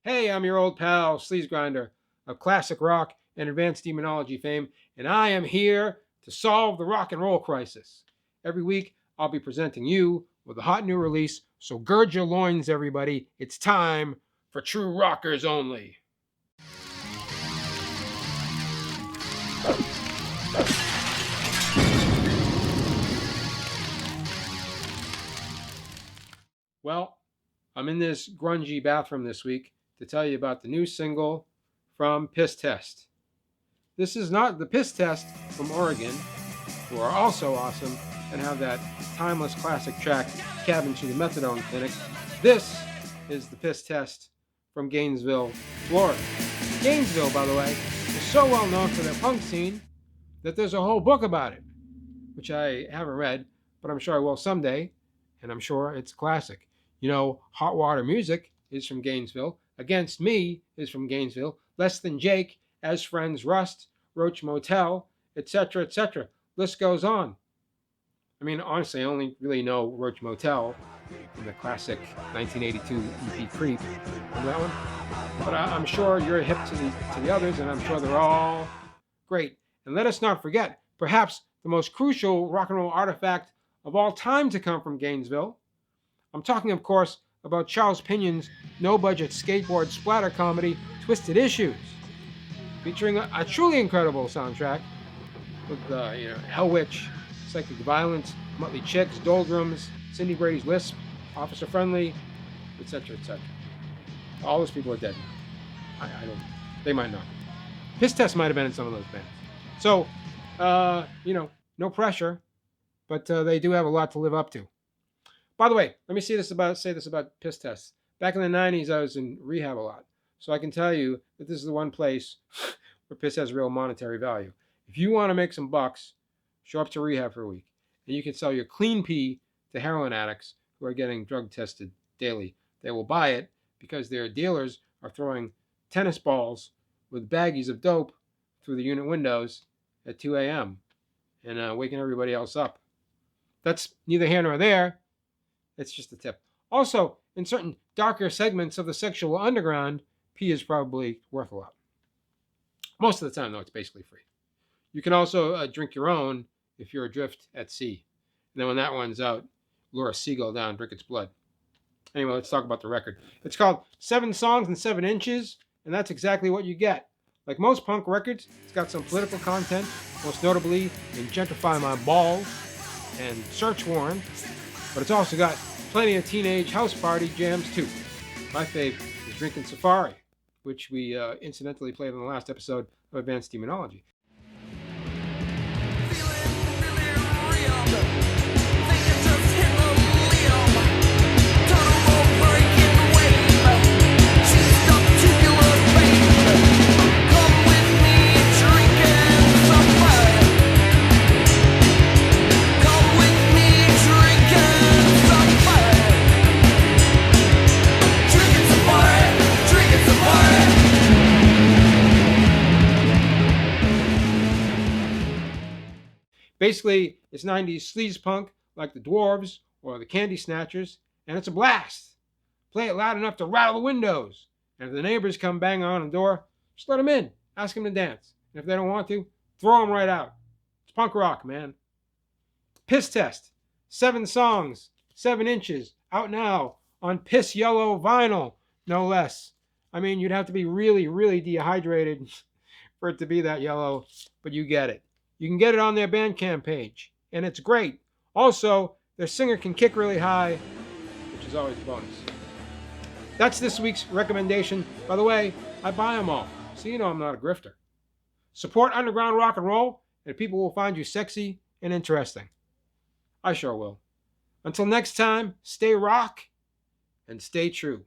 Hey, I'm your old pal, Sleaze Grinder, of classic rock and advanced demonology fame, and I am here to solve the rock and roll crisis. Every week, I'll be presenting you with a hot new release, so gird your loins, everybody. It's time for True Rockers Only. Well, I'm in this grungy bathroom this week to tell you about the new single from Piss Test. This is not the Piss Test from Oregon, who are also awesome and have that timeless classic track, Cabin to the Methadone Clinic. This is the Piss Test from Gainesville, Florida. Gainesville, by the way, is so well known for their punk scene that there's a whole book about it, which I haven't read, but I'm sure I will someday, and I'm sure it's a classic. You know, Hot Water Music is from Gainesville, Against Me is from Gainesville, Less Than Jake, As Friends Rust, Roach Motel, etc., etc. List goes on. I mean, honestly, I only really know Roach Motel from the classic 1982 EP Creep. Remember that one? But I'm sure you're hip to the others, and I'm sure they're all great. And let us not forget, perhaps the most crucial rock and roll artifact of all time to come from Gainesville. I'm talking, of course, about Charles Pinion's no-budget skateboard splatter comedy, Twisted Issues, featuring a truly incredible soundtrack with Hell Witch, Psychic Violence, Muttley Chicks, Doldrums, Cindy Brady's Wisp, Officer Friendly, etc., etc. All those people are dead now. I don't. They might not. Piss Test might have been in some of those bands. So, no pressure, but they do have a lot to live up to. By the way, let me say this about Piss Test. Back in the 90s, I was in rehab a lot. So I can tell you that this is the one place where piss has real monetary value. If you want to make some bucks, show up to rehab for a week. And you can sell your clean pee to heroin addicts who are getting drug tested daily. They will buy it because their dealers are throwing tennis balls with baggies of dope through the unit windows at 2 a.m. and waking everybody else up. That's neither here nor there. It's just a tip. Also, in certain darker segments of the sexual underground, pee is probably worth a lot. Most of the time, though, it's basically free. You can also drink your own if you're adrift at sea. And then when that runs out, lure a seagull down, drink its blood. Anyway, let's talk about the record. It's called 7 Songs and 7 Inches, and that's exactly what you get. Like most punk records, it's got some political content, most notably in Gentrify My Balls and Search Warrant, but it's also got plenty of teenage house party jams too. My fave is Drinkin' Safari, which we incidentally played on the last episode of Advanced Demonology. Basically, it's 90s sleaze punk like the Dwarves or the Candy Snatchers, and it's a blast. Play it loud enough to rattle the windows. And if the neighbors come bang on the door, just let them in. Ask them to dance. And if they don't want to, throw them right out. It's punk rock, man. Piss Test. 7 songs, 7 inches, out now on piss yellow vinyl, no less. I mean, you'd have to be really, really dehydrated for it to be that yellow, but you get it. You can get it on their Bandcamp page, and it's great. Also, their singer can kick really high, which is always a bonus. That's this week's recommendation. By the way, I buy them all, so you know I'm not a grifter. Support underground rock and roll, and people will find you sexy and interesting. I sure will. Until next time, stay rock and stay true.